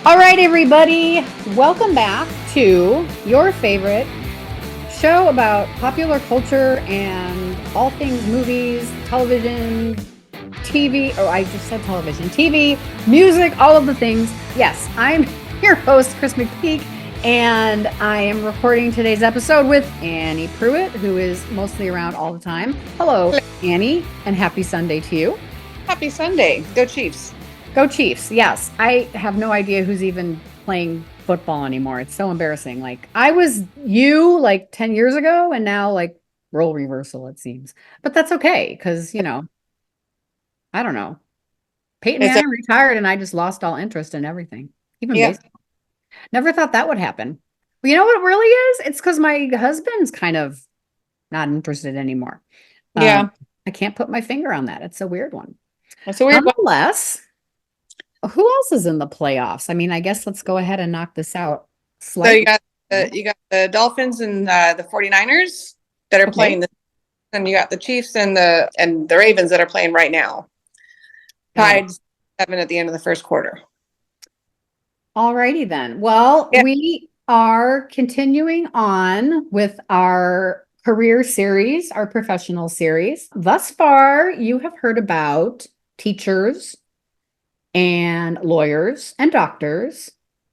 All right, everybody, welcome back to your favorite show about popular culture and all things movies, television, TV. Oh, I just said television, TV, music, all of the things. Yes, I'm your host, Chris McPeak, and I am recording today's episode with Annie Pruitt, who is mostly around all the time. Hello, Annie, and happy Sunday to you. Happy Sunday. Go Chiefs. Go Chiefs. Yes. I have no idea who's even playing football anymore. It's so embarrassing. Like I was you like 10 years ago and now like role reversal, it seems. But that's okay because, I don't know. Peyton It's a, Manning retired and I just lost all interest in everything, even yeah, baseball. Never thought that would happen. But you know what it really is? It's because my husband's kind of not interested anymore. yeah. I can't put my finger on that. It's a weird one. It's a weird one. Nonetheless, who else is in the playoffs? I mean, I guess let's go ahead and knock this out So slightly. you got the Dolphins and the 49ers that are Okay. playing this, and you got the Chiefs and the Ravens that are playing right now. Got it. Tied 7 at the end of the first quarter. All righty then. Well, Yeah. we are continuing on with our career series, our professional series. Thus far, you have heard about teachers and lawyers and doctors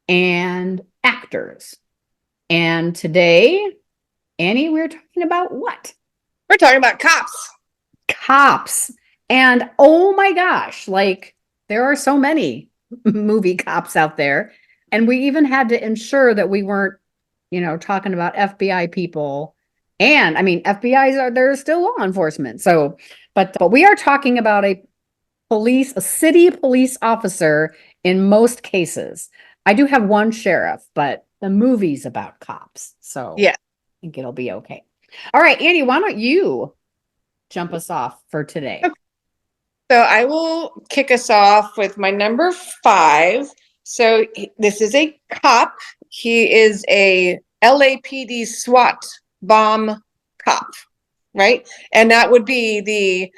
and actors. And today, Annie, we're talking about what? We're talking about cops. Cops. And oh my gosh, like there are so many movie cops out there. And we even had to ensure that we weren't, talking about FBI people. And I mean, FBI's are they're still law enforcement. So, but we are talking about a city police officer in most cases. I do have one sheriff, but the movie's about cops. So Yeah. I think it'll be okay. All right, Annie, why don't you jump us off for today? Okay. So I will kick us off with my number 5. So this is a cop. He is a LAPD SWAT bomb cop, right? And that would be the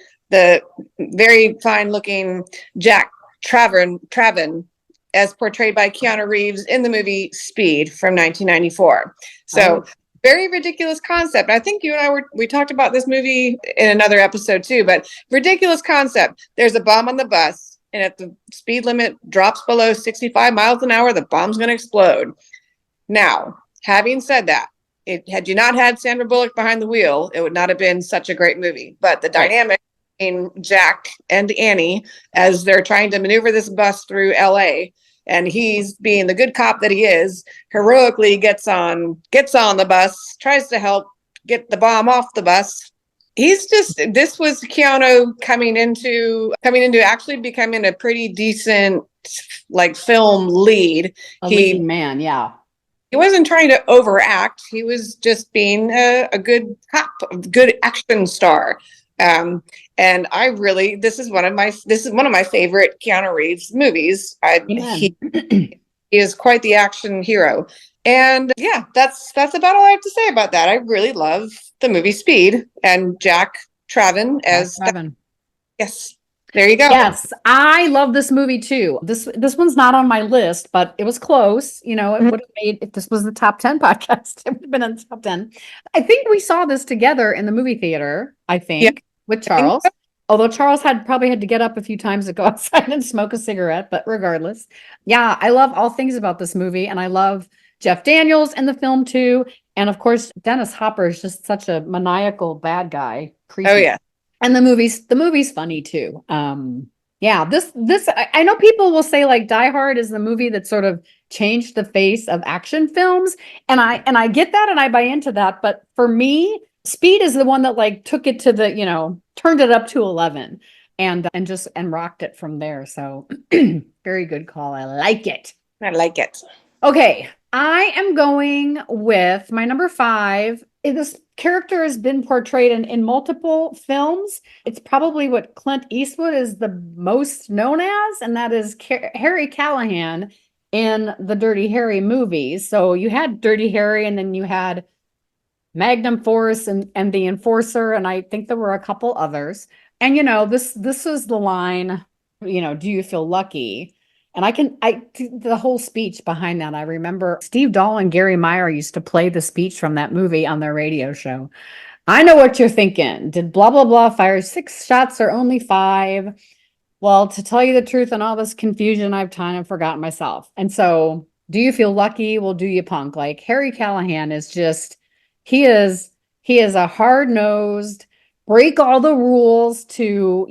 very fine looking Jack Traven as portrayed by Keanu Reeves in the movie Speed from 1994. So very ridiculous concept. I think you and we talked about this movie in another episode too, but ridiculous concept. There's a bomb on the bus, and if the speed limit drops below 65 miles an hour, the bomb's going to explode. Now, having said that, had you not had Sandra Bullock behind the wheel, it would not have been such a great movie. But the dynamic between Jack and Annie as they're trying to maneuver this bus through LA, and he's being the good cop that he is, heroically gets on the bus, tries to help get the bomb off the bus. This was Keanu coming into actually becoming a pretty decent like film lead. A leading man, yeah. He wasn't trying to overact. He was just being a good cop, a good action star. And I really, this is one of my favorite Keanu Reeves movies. He is quite the action hero. And yeah, that's about all I have to say about that. I really love the movie Speed and Jack Traven as yes. There you go. Yes, I love this movie too. This one's not on my list, but it was close. It would have made if this was the top 10 podcast, it would have been in the top 10. I think we saw this together in the movie theater, with Charles. Although Charles probably had to get up a few times to go outside and smoke a cigarette, but regardless. Yeah, I love all things about this movie, and I love Jeff Daniels in the film too. And of course, Dennis Hopper is just such a maniacal bad guy. Creepy. Oh yeah. And the movie's funny too. Yeah, this I know people will say like Die Hard is the movie that sort of changed the face of action films, and I get that and I buy into that, but for me, Speed is the one that like took it to the, turned it up to 11 and rocked it from there. So very good call. I like it. I like it. Okay, I am going with my number 5. This character has been portrayed in multiple films. It's probably what Clint Eastwood is the most known as, and that is Harry Callahan in the Dirty Harry movies. So you had Dirty Harry, and then you had Magnum Force and The Enforcer, and I think there were a couple others. And this is the line, do you feel lucky? And the whole speech behind that, I remember Steve Dahl and Gary Meyer used to play the speech from that movie on their radio show. I know what you're thinking. Did blah, blah, blah fire 6 shots or only 5? Well, to tell you the truth, in all this confusion, I've kind of forgotten myself. And so, do you feel lucky? Well, do you punk? Like Harry Callahan is just, he is, he is a hard-nosed, break all the rules to,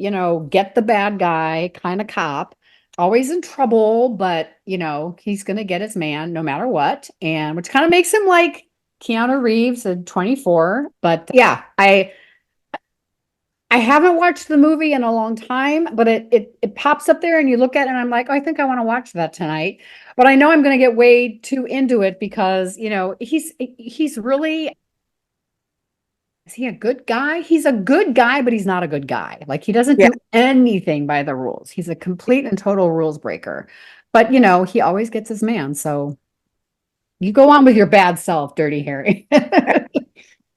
get the bad guy kind of cop, always in trouble, but, he's going to get his man no matter what. And which kind of makes him like Keanu Reeves at 24. But yeah, I haven't watched the movie in a long time, but it pops up there and you look at it and I'm like, oh, I think I want to watch that tonight. But I know I'm going to get way too into it because, he's really, is he a good guy? He's a good guy, but he's not a good guy. Like he doesn't Yeah. do anything by the rules. He's a complete and total rules breaker. But, he always gets his man. So you go on with your bad self, Dirty Harry.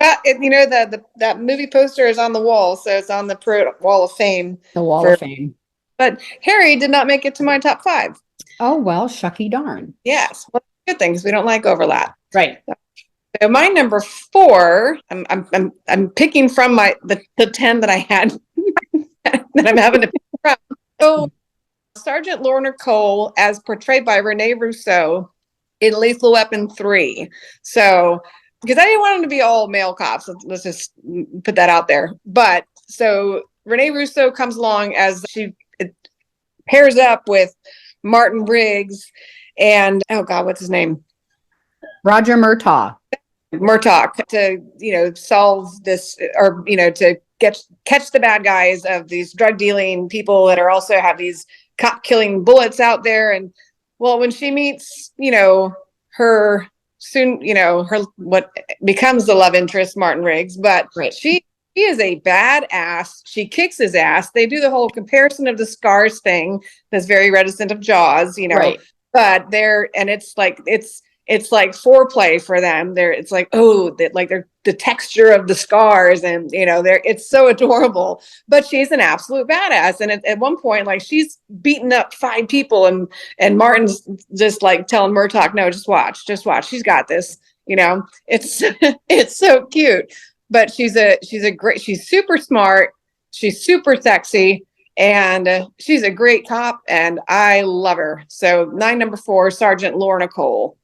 That movie poster is on the wall, so it's on the wall of fame. The Wall of Fame. But Harry did not make it to my top 5. Oh, well, shucky darn. Yes, well, good thing because we don't like overlap. Right. So my number 4, I'm picking from the 10 that I had that I'm having to pick from. So Sergeant Lorna Cole, as portrayed by Rene Russo in Lethal Weapon 3. So because I didn't want him to be all male cops. Let's just put that out there. But so Rene Russo comes along as she pairs up with Martin Riggs and, oh God, what's his name? Roger Murtaugh. Murtaugh to, solve this, or, to catch the bad guys of these drug dealing people that are also have these cop killing bullets out there. And well, when she meets, her soon, her what becomes the love interest, Martin Riggs, but right. She is a badass. She kicks his ass. They do the whole comparison of the scars thing that's very reticent of Jaws, right. But it's like foreplay for them. It's like, they're the texture of the scars, and it's so adorable. But she's an absolute badass. And at one point, like she's beaten up 5 people, and Martin's just like telling Murtaugh, no, just watch. She's got this. It's it's so cute. But she's super smart. She's super sexy. And she's a great cop, and I love her. So number 4, Sergeant Lorna Cole.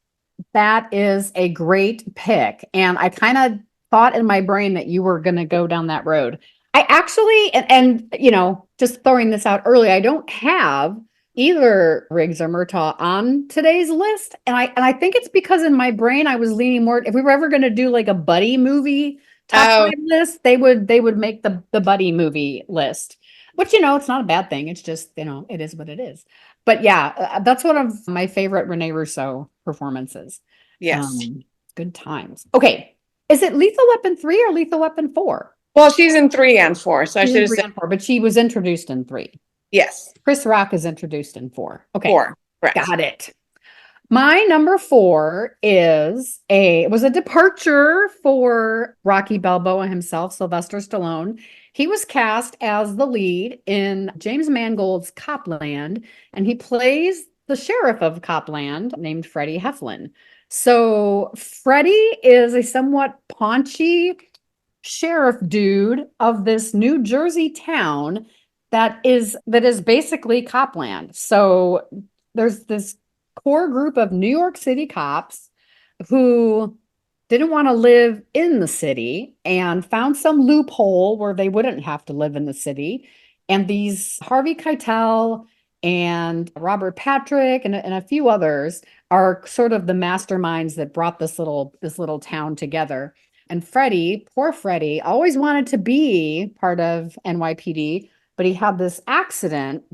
That is a great pick. And I kind of thought in my brain that you were going to go down that road. I actually, and just throwing this out early, I don't have either Riggs or Murtaugh on today's list. And I think it's because in my brain, I was leaning more, if we were ever going to do like a buddy movie top 5 list, they would make the buddy movie list, which, it's not a bad thing. It's just, it is what it is. But yeah, that's one of my favorite Rene Russo performances. Yes. Good times. Okay. Is it Lethal Weapon 3 or Lethal Weapon 4? Well, she's in 3 and 4. So She's I should have said 3 and 4, but she was introduced in 3. Yes. Chris Rock is introduced in 4. Okay. 4. Correct. Got it. My number 4 was a departure for Rocky Balboa himself, Sylvester Stallone. He was cast as the lead in James Mangold's Copland, and he plays the sheriff of Copland named Freddie Heflin. So Freddie is a somewhat paunchy sheriff dude of this New Jersey town that is basically Copland. So there's this core group of New York City cops who didn't want to live in the city and found some loophole where they wouldn't have to live in the city. And these Harvey Keitel and Robert Patrick and a few others are sort of the masterminds that brought this little town together. And Freddie, poor Freddie, always wanted to be part of NYPD, but he had this accident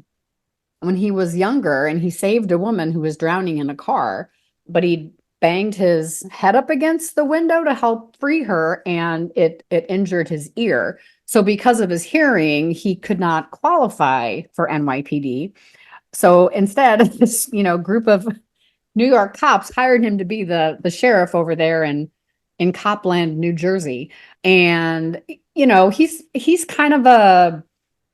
when he was younger and he saved a woman who was drowning in a car, but he banged his head up against the window to help free her, and it injured his ear. So because of his hearing, he could not qualify for NYPD. So instead, this group of New York cops hired him to be the sheriff over there in Copland, New Jersey. And he's kind of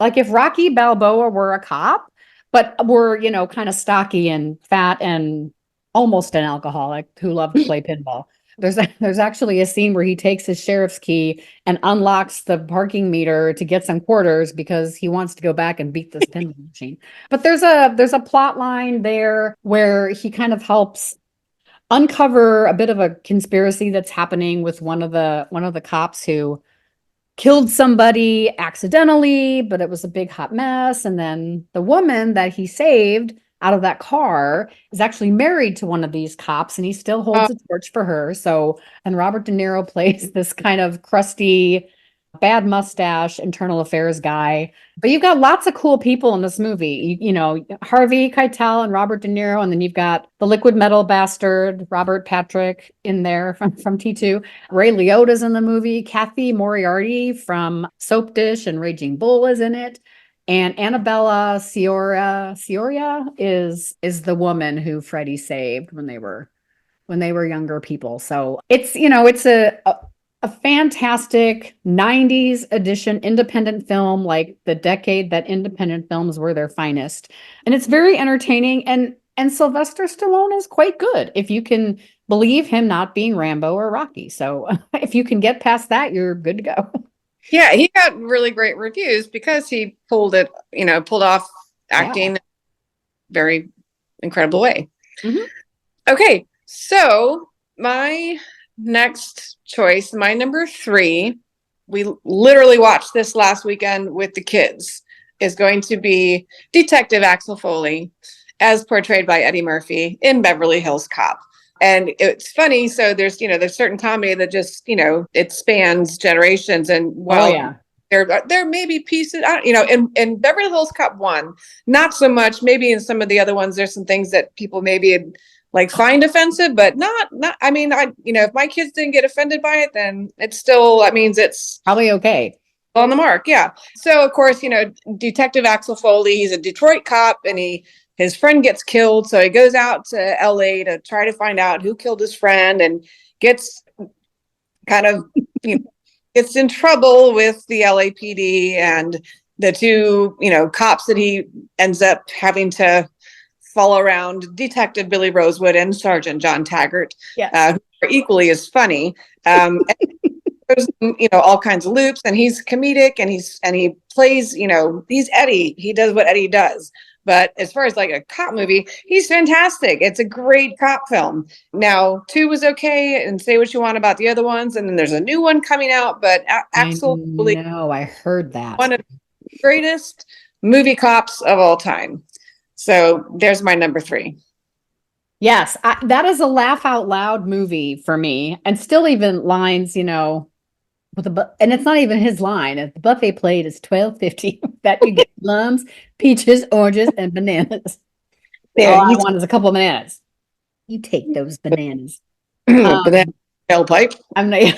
like if Rocky Balboa were a cop, but were, kind of stocky and fat and almost an alcoholic who loved to play pinball. There's actually a scene where he takes his sheriff's key and unlocks the parking meter to get some quarters because he wants to go back and beat this pinball machine. But there's a plot line there where he kind of helps uncover a bit of a conspiracy that's happening with one of the cops who killed somebody accidentally, but it was a big hot mess. And then the woman that he saved out of that car is actually married to one of these cops, and he still holds a torch for her. So, and Robert De Niro plays this kind of crusty, bad mustache, internal affairs guy. But you've got lots of cool people in this movie. Harvey Keitel and Robert De Niro, and then you've got the liquid metal bastard, Robert Patrick, in there from T2. Ray Liotta's in the movie. Kathy Moriarty from Soap Dish and Raging Bull is in it. And Annabella Sciorra is the woman who Freddie saved when they were younger people. So it's a fantastic 90s edition independent film, like the decade that independent films were their finest. And it's very entertaining, and Sylvester Stallone is quite good if you can believe him not being Rambo or Rocky. So if you can get past that, you're good to go. Yeah, he got really great reviews because he pulled off acting in a very incredible way. Mm-hmm. Okay, so my next choice, my number 3, we literally watched this last weekend with the kids, is going to be Detective Axel Foley as portrayed by Eddie Murphy in Beverly Hills Cop. And it's funny. So there's certain comedy that just, it spans generations. And there may be pieces, in Beverly Hills Cop 1, not so much. Maybe in some of the other ones, there's some things that people maybe like find offensive, but not, I mean, if my kids didn't get offended by it, then that means it's probably okay. On the mark. Yeah. So of course, Detective Axel Foley, he's a Detroit cop, and his friend gets killed. So he goes out to LA to try to find out who killed his friend, and gets kind of, gets in trouble with the LAPD and the two, cops that he ends up having to follow around, Detective Billy Rosewood and Sergeant John Taggart, who are equally as funny. There's, all kinds of loops, and he's comedic, and he plays, he's Eddie. He does what Eddie does. But as far as like a cop movie, he's fantastic. It's a great cop film. Now, 2 was okay, and say what you want about the other ones. And then there's a new one coming out, but absolutely. No, I heard that. One of the greatest movie cops of all time. So there's my number 3. Yes, that is a laugh out loud movie for me. And still even lines, and it's not even his line. The buffet plate is $12.50. That you get plums, peaches, oranges, and bananas. All I want is a couple of bananas. You take those bananas. Banana tailpipe. I'm not.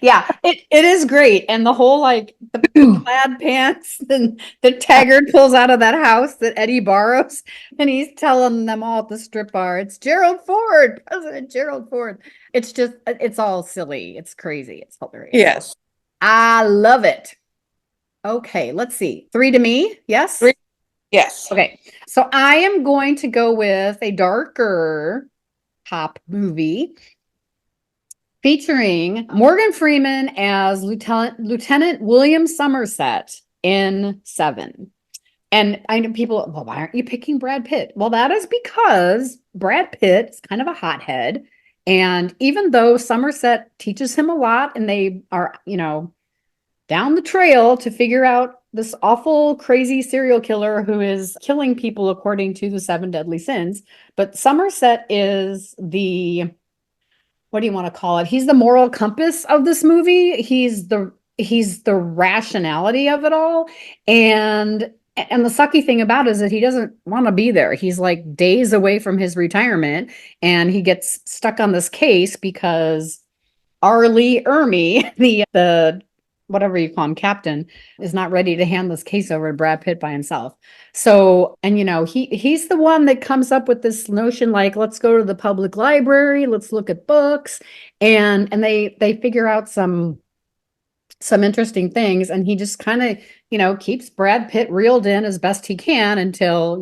Yeah, it is great. And the whole the plaid pants that Taggart pulls out of that house that Eddie borrows, and he's telling them all at the strip bar, it's Gerald Ford, President Gerald Ford. It's all silly. It's crazy. It's hilarious. Yes. I love it. Okay, let's see. 3 to me. Yes? 3. Yes. Okay. So I am going to go with a darker cop movie featuring Morgan Freeman as Lieutenant William Somerset in Seven. And I know people, well, why aren't you picking Brad Pitt? Well, that is because Brad Pitt is kind of a hothead. And even though Somerset teaches him a lot, and they are, down the trail to figure out this awful, crazy serial killer who is killing people according to the 7 deadly sins. But Somerset is what do you want to call it? He's the moral compass of this movie. He's the rationality of it all. And the sucky thing about it is that he doesn't want to be there. He's like days away from his retirement, and he gets stuck on this case because R. Lee Ermey, the whatever you call him, captain, is not ready to hand this case over to Brad Pitt by himself. So, and he's the one that comes up with this notion, like, let's go to the public library, let's look at books, and they figure out some some interesting things, and he just kind of, keeps Brad Pitt reeled in as best he can until,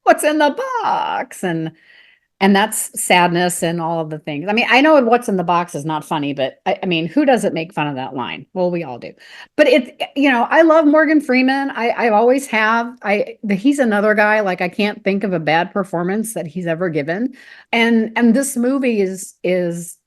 what's in the box, and that's sadness and all of the things. I mean, I know what's in the box is not funny, but I mean, who doesn't make fun of that line? Well, we all do. But I love Morgan Freeman. I always have. He's another guy, like I can't think of a bad performance that he's ever given. And this movie is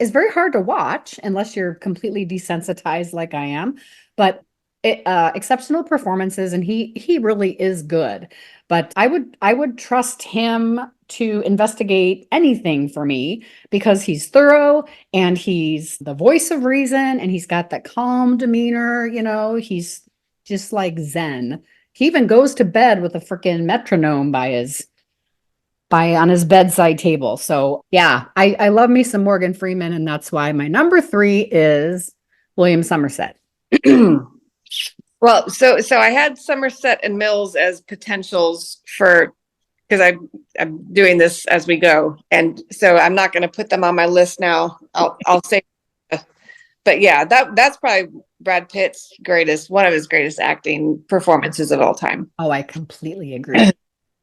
very hard to watch unless you're completely desensitized like I am. But exceptional performances, and he really is good. But I would trust him to investigate anything for me because he's thorough and he's the voice of reason and he's got that calm demeanor, he's just like Zen. He even goes to bed with a freaking metronome by on his bedside table. So yeah, I love me some Morgan Freeman, and that's why my number 3 is William Somerset. Well, so I had Somerset and Mills as potentials for, because I'm doing this as we go, and so I'm not going to put them on my list now. I'll say, but yeah, that's probably Brad Pitt's one of his greatest acting performances of all time. Oh, I completely agree.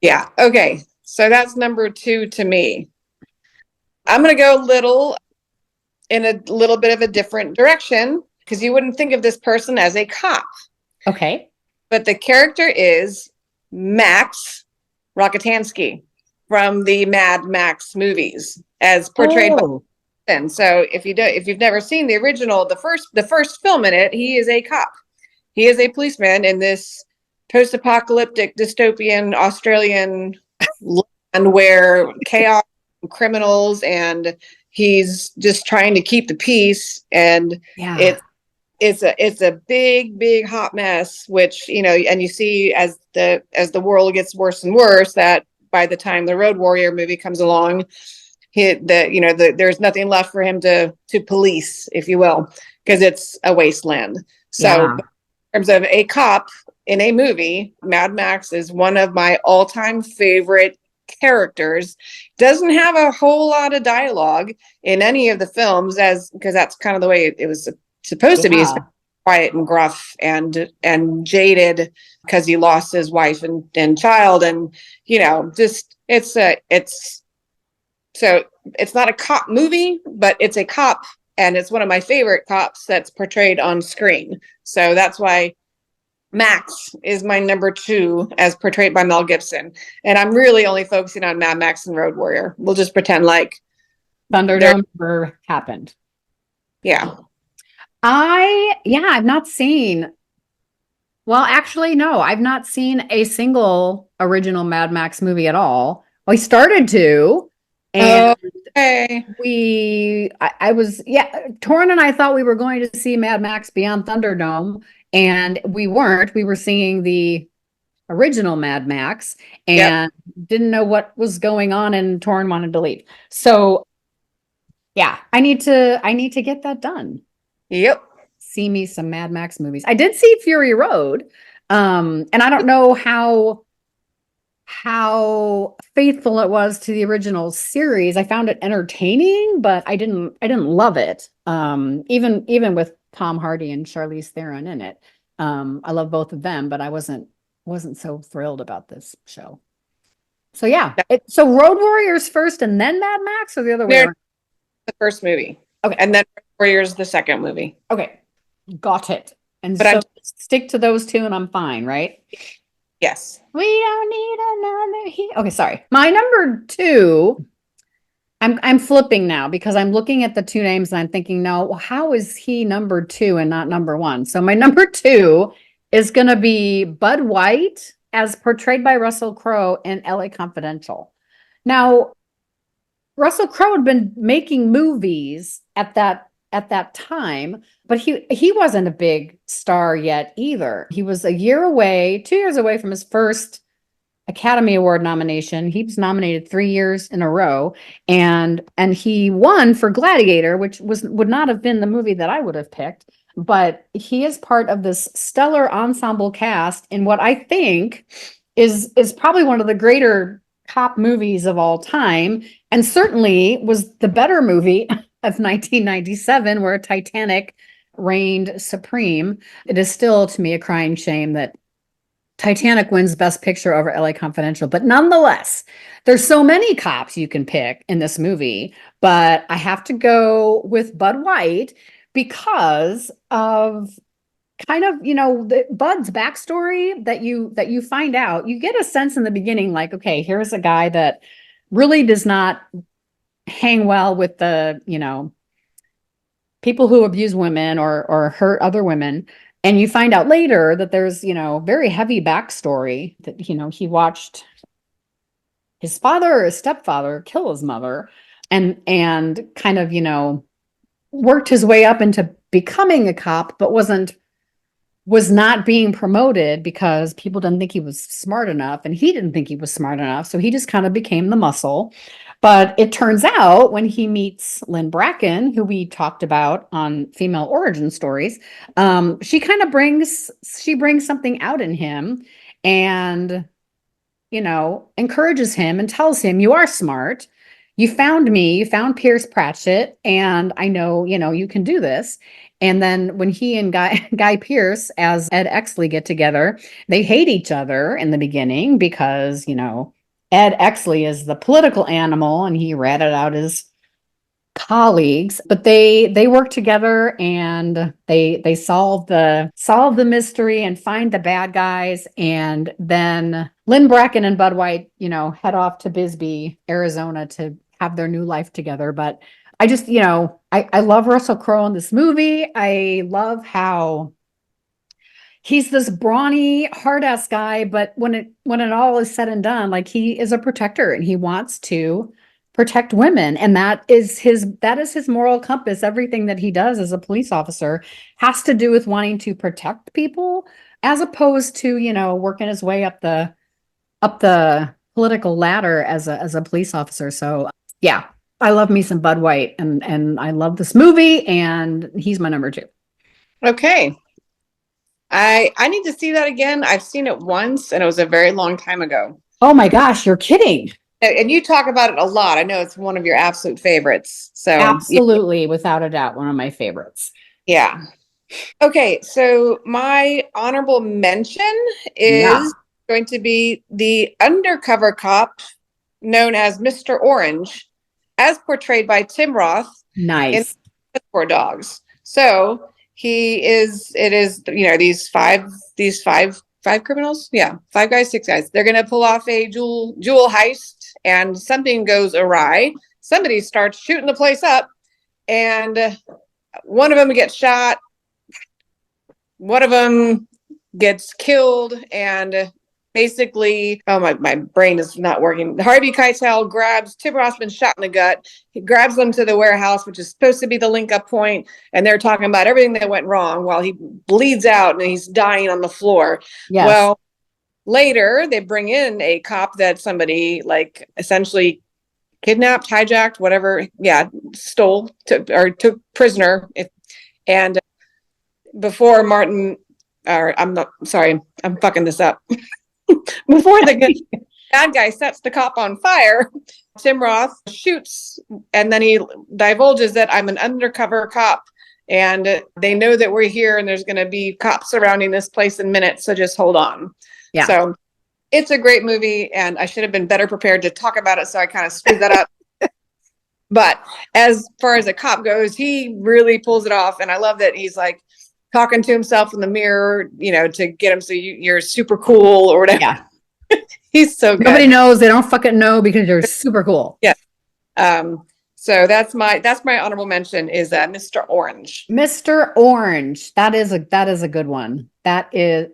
Yeah. Okay. So that's number 2 to me. I'm going to go in a little bit of a different direction because you wouldn't think of this person as a cop. Okay. But the character is Max Rockatansky from the Mad Max movies, as portrayed by. And so if you've never seen the original, the first film in it, he is a cop. He is a policeman in this post-apocalyptic dystopian Australian land where chaos and criminals, and he's just trying to keep the peace, and it's a big hot mess, which, and you see as the world gets worse and worse, that by the time the Road Warrior movie comes along, there's nothing left for him to police, if you will, because it's a wasteland. So in terms of a cop in a movie, Mad Max is one of my all-time favorite characters. Doesn't have a whole lot of dialogue in any of the films, because that's kind of the way it was supposed to be, quiet and gruff and jaded because he lost his wife and child, and so it's not a cop movie, but it's a cop, and it's one of my favorite cops that's portrayed on screen. So that's why Max is my number 2 as portrayed by Mel Gibson. And I'm really only focusing on Mad Max and Road Warrior. We'll just pretend like Thunderdome never happened. Yeah. I've not seen. Well, actually, no, I've not seen a single original Mad Max movie at all. We started to, and Torrin and I thought we were going to see Mad Max Beyond Thunderdome, and we weren't. We were seeing the original Mad Max and didn't know what was going on, and Torrin wanted to leave. So yeah, I need to get that done. Yep. See me some Mad Max movies. I did see Fury Road. And I don't know how faithful it was to the original series. I found it entertaining, but I didn't love it. Even with Tom Hardy and Charlize Theron in it. I love both of them, but I wasn't so thrilled about this show. So yeah. So Road Warriors first and then Mad Max, or the other way around? The first movie. Okay. And then Warriors the second movie. Okay. Got it. And so stick to those 2 and I'm fine, right? Yes. We don't need another Okay, sorry. My number 2, I'm flipping now because I'm looking at the 2 names and I'm thinking, no, how is he number 2 and not number 1? So my number 2 is going to be Bud White as portrayed by Russell Crowe in LA Confidential. Now, Russell Crowe had been making movies at that time, but he wasn't a big star yet either. He was 2 years away from his first Academy Award nomination. He was nominated 3 years in a row, and he won for Gladiator, which would not have been the movie that I would have picked. But he is part of this stellar ensemble cast in what I think is probably one of the greater cop movies of all time, and certainly was the better movie of 1997, where Titanic reigned supreme. It is still, to me, a crying shame that Titanic wins Best Picture over LA Confidential. But nonetheless, there's so many cops you can pick in this movie, but I have to go with Bud White because of kind of, Bud's backstory that you find out. You get a sense in the beginning, like, okay, here's a guy that really does not hang well with the, people who abuse women or hurt other women. And you find out later that there's, very heavy backstory that, he watched his father or his stepfather kill his mother and kind of, worked his way up into becoming a cop, but was not being promoted because people didn't think he was smart enough and he didn't think he was smart enough. So he just kind of became the muscle. But it turns out when he meets Lynn Bracken, who we talked about on Female Origin Stories, she kind of brings something out in him and, encourages him and tells him, you are smart. You found me, you found Pierce Pratchett, and I know, you can do this. And then when he and Guy Pearce as Ed Exley get together, they hate each other in the beginning because, Ed Exley is the political animal and he ratted out his colleagues, but they work together and they solve the mystery and find the bad guys. And then Lynn Bracken and Bud White, head off to Bisbee, Arizona to have their new life together. But I just, I love Russell Crowe in this movie. I love how he's this brawny, hard-ass guy, but when it all is said and done, like he is a protector and he wants to protect women. And that is his moral compass. Everything that he does as a police officer has to do with wanting to protect people as opposed to, working his way up the political ladder as a police officer. So yeah, I love me some Bud White and I love this movie and he's my number 2. Okay. I need to see that again. I've seen it once and it was a very long time ago. Oh my gosh, you're kidding. And you talk about it a lot. I know it's one of your absolute favorites. So absolutely, without a doubt, one of my favorites. Yeah. Okay, so my honorable mention is going to be the undercover cop known as Mr. Orange, as portrayed by Tim Roth. Nice. In Four Dogs. So it is these five criminals. Yeah. 5 guys, 6 guys. They're going to pull off a jewel heist and something goes awry. Somebody starts shooting the place up and one of them gets shot. One of them gets killed and basically, my brain is not working. Harvey Keitel grabs Tim Roth's been shot in the gut. He grabs them to the warehouse, which is supposed to be the link up point, and they're talking about everything that went wrong while he bleeds out and he's dying on the floor. Yes. Well, later they bring in a cop that somebody like essentially kidnapped, hijacked, whatever, took prisoner. And before Martin, or I'm not sorry, I'm fucking this up. Before the bad guy sets the cop on fire, Tim Roth shoots and then he divulges that I'm an undercover cop and they know that we're here and there's going to be cops surrounding this place in minutes. So just hold on. Yeah. So it's a great movie and I should have been better prepared to talk about it. So I kind of screwed that up. But as far as a cop goes, he really pulls it off. And I love that he's like talking to himself in the mirror, to get him. So you're super cool or whatever. Yeah. He's so good. Nobody knows. They don't fucking know because you're super cool. Yeah. So that's my honorable mention is Mr. Orange. Mr. Orange. That is a good one. That is,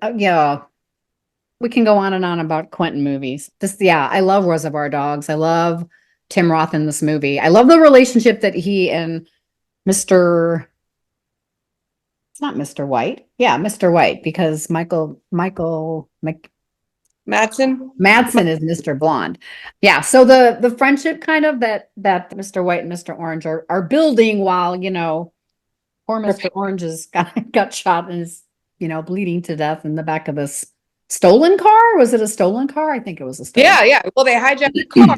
we can go on and on about Quentin movies. I love Reservoir Dogs. I love Tim Roth in this movie. I love the relationship that he and it's not Mr. White. Yeah, Mr. White, because Michael Madsen is Mr. Blonde. Yeah. So the friendship kind of that Mr. White and Mr. Orange are building while, poor Mr. Orange got shot and is, bleeding to death in the back of this stolen car. Was it a stolen car? I think it was a stolen car. Yeah. Well, they hijacked the car.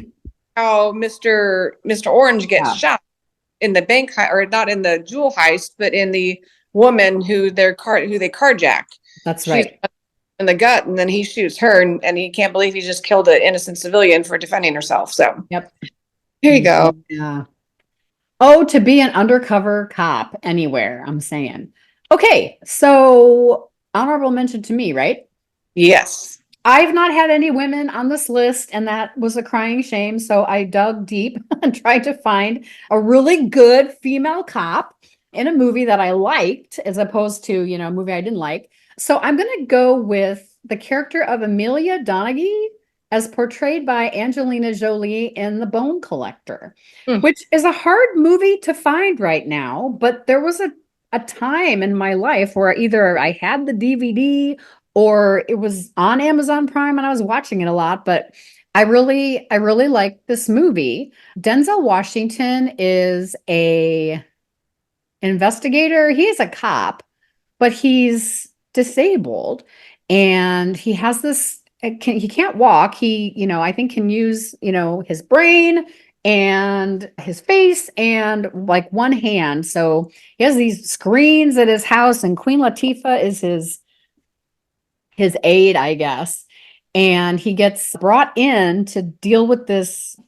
How Mr. Orange gets shot in the bank or not in the jewel heist, but in the woman who they carjack. That's She's right. in the gut, and then he shoots her, and he can't believe he just killed an innocent civilian for defending herself. So Yep. here you go. Yeah. Oh, to be an undercover cop anywhere, I'm saying. Okay, so honorable mention to me, right? Yes. I've not had any women on this list, and that was a crying shame. So I dug deep and tried to find a really good female cop in a movie that I liked, as opposed to, a movie I didn't like. So I'm going to go with the character of Amelia Donaghy as portrayed by Angelina Jolie in The Bone Collector, Hmm. which is a hard movie to find right now. But there was a time in my life where either I had the DVD or it was on Amazon Prime and I was watching it a lot, but I really like this movie. Denzel Washington is a investigator. He's a cop, but he's disabled and he has this he can't walk. He, I think can use, his brain and his face and like one hand. So he has these screens at his house and Queen Latifah is his aide, I guess. And he gets brought in to deal with this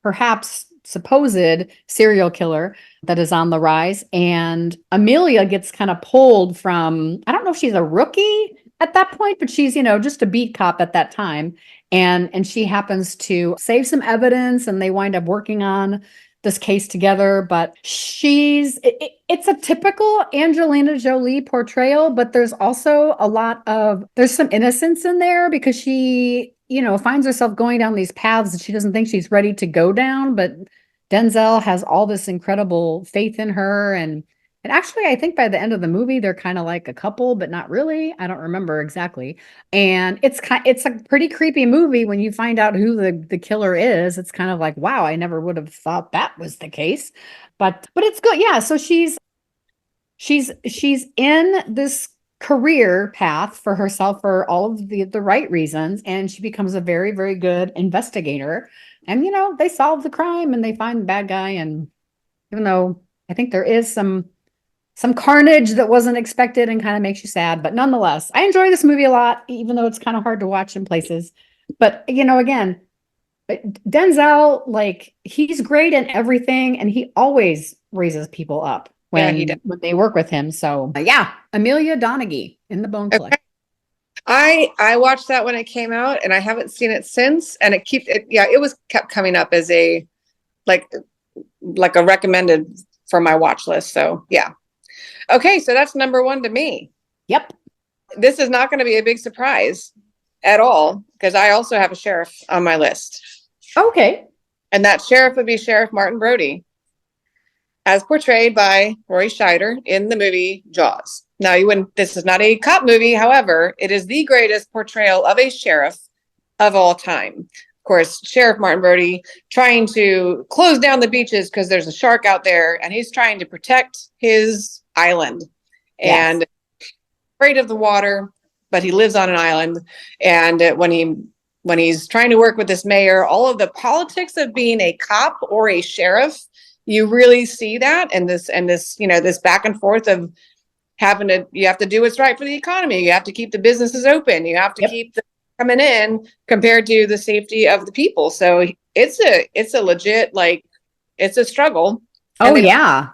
perhaps supposed serial killer that is on the rise. And Amelia gets kind of pulled from, I don't know if she's a rookie at that point, but she's, just a beat cop at that time. And she happens to save some evidence and they wind up working on this case together. But it's a typical Angelina Jolie portrayal, but there's also there's some innocence in there because she, finds herself going down these paths that she doesn't think she's ready to go down. But Denzel has all this incredible faith in her. And actually, I think by the end of the movie, they're kind of like a couple, but not really. I don't remember exactly. And it's a pretty creepy movie when you find out who the killer is. It's kind of like, wow, I never would have thought that was the case. But it's good. Yeah. So she's in this career path for herself for all of the right reasons, and she becomes a very, very good investigator. And they solve the crime and they find the bad guy. And even though I think there is some carnage that wasn't expected and kind of makes you sad, but nonetheless, I enjoy this movie a lot, even though it's kind of hard to watch in places. But again, Denzel, like he's great in everything, and he always raises people up Yeah, he does. when they work with him. So yeah, Amelia Donaghy in The Bone Collector. Okay. I watched that when it came out, and I haven't seen it since. And it was kept coming up as a like a recommended for my watch list. So yeah. Okay, so that's number one to me. Yep. This is not going to be a big surprise at all because I also have a sheriff on my list. Okay. And that sheriff would be Sheriff Martin Brody, as portrayed by Roy Scheider in the movie Jaws. Now, this is not a cop movie. However, it is the greatest portrayal of a sheriff of all time. Of course, Sheriff Martin Brody trying to close down the beaches because there's a shark out there and he's trying to protect his island. Yes. And afraid of the water, but he lives on an island. And when he's trying to work with this mayor, all of the politics of being a cop or a sheriff, you really see that. And this, this back and forth of you have to do what's right for the economy. You have to keep the businesses open. You have to keep them coming in compared to the safety of the people. So it's a legit, it's a struggle. Oh yeah.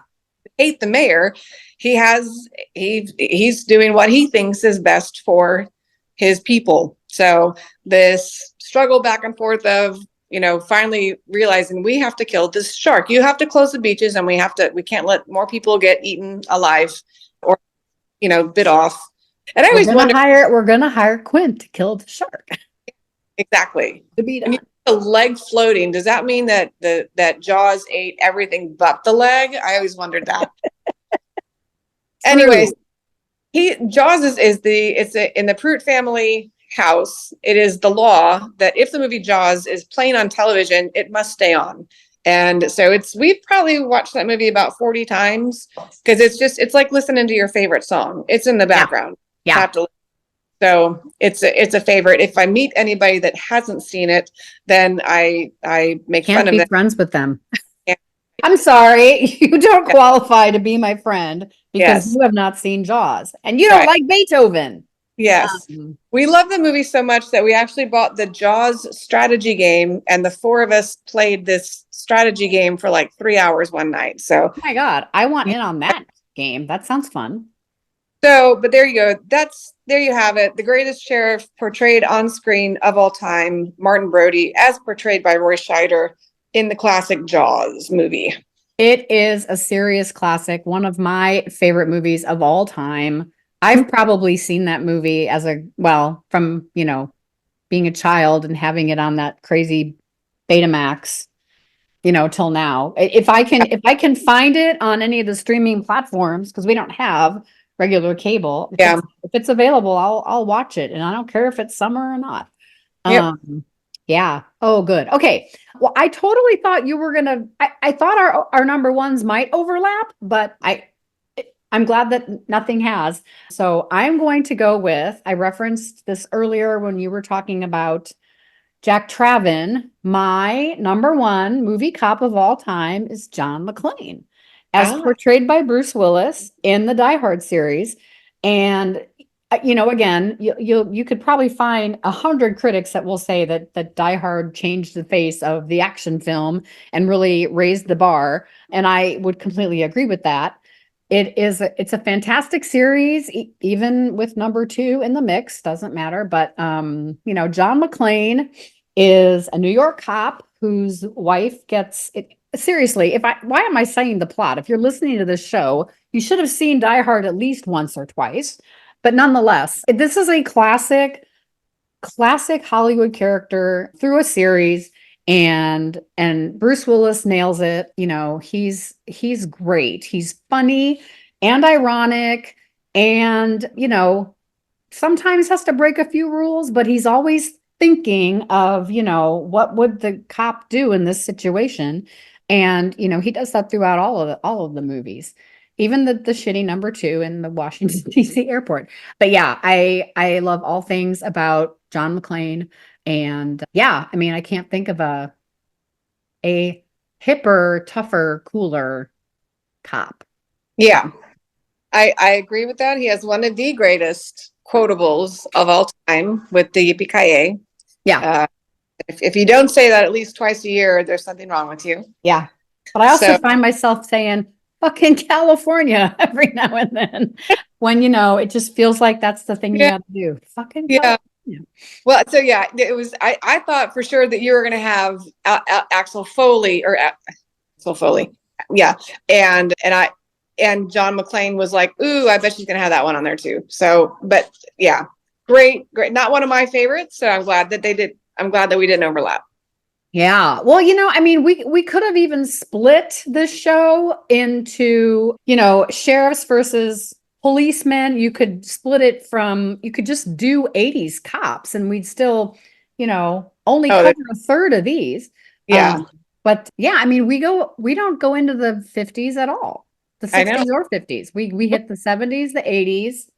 Hate the mayor. He's doing what he thinks is best for his people. So this struggle back and forth of, finally realizing we have to kill this shark. You have to close the beaches and we can't let more people get eaten alive or, bit off. And I always wonder, we're gonna hire Quint to kill the shark. Exactly. To be done. The leg floating, does that mean that that Jaws ate everything but the leg? I always wondered that. Anyways, Jaws is in the Pruitt family house. It is the law that if the movie Jaws is playing on television, it must stay on. And so we've probably watched that movie about 40 times because it's like listening to your favorite song. It's in the background. Yeah. So it's a favorite. If I meet anybody that hasn't seen it, then I make fun of them. Can't be friends with them. I'm sorry, you don't qualify to be my friend because Yes. you have not seen Jaws and you don't Right. like Beethoven. Yes. Um, We love the movie so much that we actually bought the Jaws strategy game, and the four of us played this strategy game for like 3 hours one night. oh my God, I want in on that game. That sounds fun. But there you go. There you have it. The greatest sheriff portrayed on screen of all time, Martin Brody, as portrayed by Roy Scheider in the classic Jaws movie. It is a serious classic, one of my favorite movies of all time. I've probably seen that movie as from, being a child and having it on that crazy Betamax, till now. If I can find it on any of the streaming platforms, because we don't have regular cable, Yeah. if it's available, I'll watch it. And I don't care if it's summer or not. Yep. Yeah. Oh, good. Okay. Well, I totally thought you were gonna. I thought our number ones might overlap, but I'm glad that nothing has. So I'm going to go with. I referenced this earlier when you were talking about Jack Traven. My number one movie cop of all time is John McClane, as Ah, portrayed by Bruce Willis in the Die Hard series. And again, you could probably find 100 critics that will say that Die Hard changed the face of the action film and really raised the bar. And I would completely agree with that. It's a fantastic series, even with number two in the mix, doesn't matter. But John McClane is a New York cop whose wife gets it. Seriously, why am I saying the plot? If you're listening to this show, you should have seen Die Hard at least once or twice. But nonetheless, this is a classic Hollywood character through a series, and Bruce Willis nails it. He's great. He's funny and ironic, and sometimes has to break a few rules, but he's always thinking of, what would the cop do in this situation? And, he does that throughout all of the movies, even the shitty number two in the Washington, D.C. airport. But yeah, I love all things about John McClane. And yeah, I mean, I can't think of a hipper, tougher, cooler cop. yeah. I agree with that. He has one of the greatest quotables of all time with the yippee Yeah. if you don't say that at least twice a year, there's something wrong with you. Yeah. But I also So find myself saying fucking California every now and then when, it just feels like that's the thing you yeah, got to do. Fucking yeah. California. Well, so yeah, it was. I thought for sure that you were going to have Axel Foley or Axel Foley, yeah, and John McClane was like, ooh, I bet she's going to have that one on there too. So, but yeah, great. Not one of my favorites. So I'm glad that they did. I'm glad that we didn't overlap. Yeah. Well, I mean, we could have even split this show into, sheriffs versus policemen. You could split it you could just do 80s cops and we'd still, only Oh, cover a third of these. yeah, But yeah, I mean, we don't go into the 50s at all. The I know. 60s or 50s. We hit the 70s, the 80s,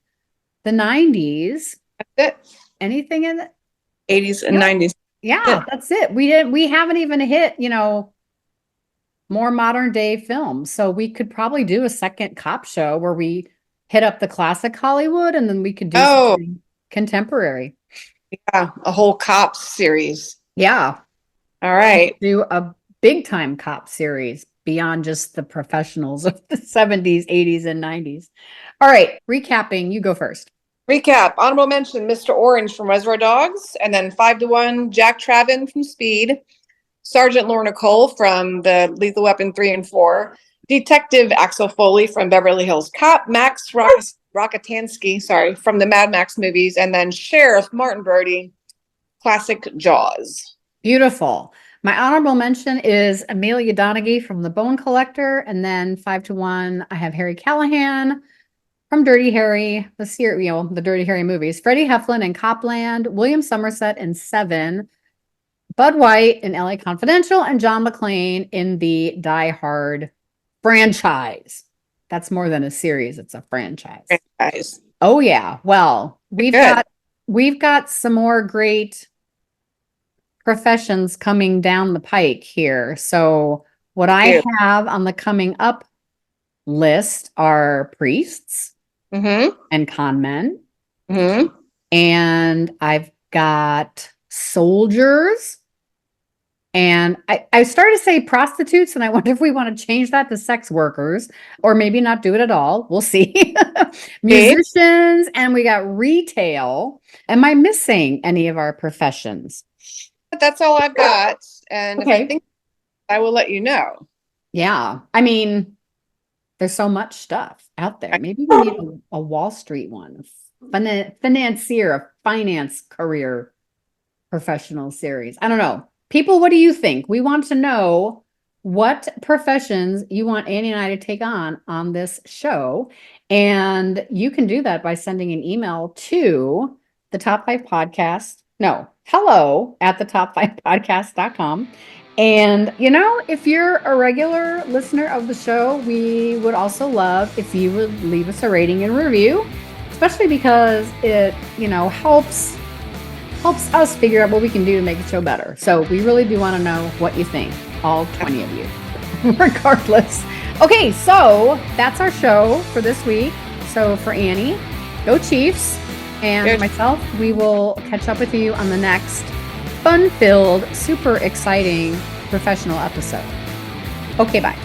the 90s, That's it. anything in the 80s and no, 90s. yeah, Yeah. that's it. We haven't even hit, more modern day films. So we could probably do a second cop show where we hit up the classic Hollywood and then we could do Oh, something contemporary. yeah, a whole cops series. Yeah. All We right. could do a big time cop series beyond just the professionals of the 70s, 80s, and 90s. All right. Recapping, you go first. Recap. Honorable mention, Mr. Orange from Reservoir Dogs, and then 5-1, Jack Traven from Speed, Sergeant Lorna Cole from the Lethal Weapon 3 and 4, Detective Axel Foley from Beverly Hills Cop, Rockatansky, sorry, from the Mad Max movies, and then Sheriff Martin Brody, classic Jaws. Beautiful. My honorable mention is Amelia Donaghy from The Bone Collector. And then 5-1, I have Harry Callahan from Dirty Harry, the Dirty Harry movies, Freddie Heflin in Copland, William Somerset in Seven, Bud White in LA Confidential, and John McClane in the Die Hard franchise. That's more than a series, it's a franchise. Guys. Oh yeah. Well, Good. we've got some more great professions coming down the pike here. So What I have on the coming up list are priests Mm-hmm. and con men. Mm-hmm. And I've got soldiers. And I started to say prostitutes, and I wonder if we want to change that to sex workers or maybe not do it at all. We'll see. Musicians, and we got retail. Am I missing any of our professions? That's all I've got. And if I Okay. think, I will let you know. Yeah. I mean, there's so much stuff out there. Maybe we need a Wall Street one, financier, a finance career professional series. I don't know. People, what do you think? We want to know what professions you want Annie and I to take on this show. And you can do that by sending an email to the Top 5 Podcast. No, hello at the top5podcast.com. And, if you're a regular listener of the show, we would also love if you would leave us a rating and review, especially because it, helps us figure out what we can do to make the show better. So we really do want to know what you think, all 20 of you, regardless. Okay, so that's our show for this week. So for Annie, go Chiefs, and myself, we will catch up with you on the next fun-filled, super exciting professional episode. Okay, bye.